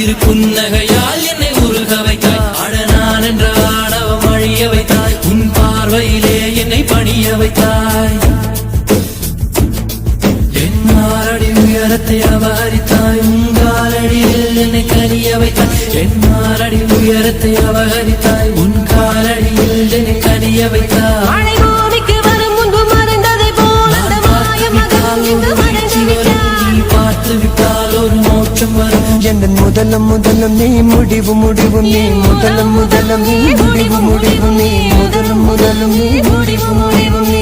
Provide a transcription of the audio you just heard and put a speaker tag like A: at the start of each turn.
A: சிறு புன்னகையால் என்னை உருக வைத்தாய். அடனான் என்ற ஆணவம் அழிய வைத்தாய். உன் பார்வையிலே என்னை பணிய வைத்தாய். என் மாரடி உயரத்தை அபகரித்தாய். உங்காலடியில் என்னை கனிய வைத்தாய். என் மாரடி உயரத்தை அபகரித்தாய். உன் காலடியில் என்னை கனிய வைத்தாய்.
B: மழை பூமிக்கு வரும் முன்பு மறைந்ததை போல் அந்த மாய மகன் இங்கு மறைந்து விட்டான்.
A: நீ பார்த்து விட்டால் ஒரு மோட்சம் வரும்.
C: என் முதலம் முதலம் நீ முடிவு முடிவு நீ முதலம் முதலம் நீ முடிவு முடிவு நீ முதலம் முதலம் நீ முடிவு முடிவு நீ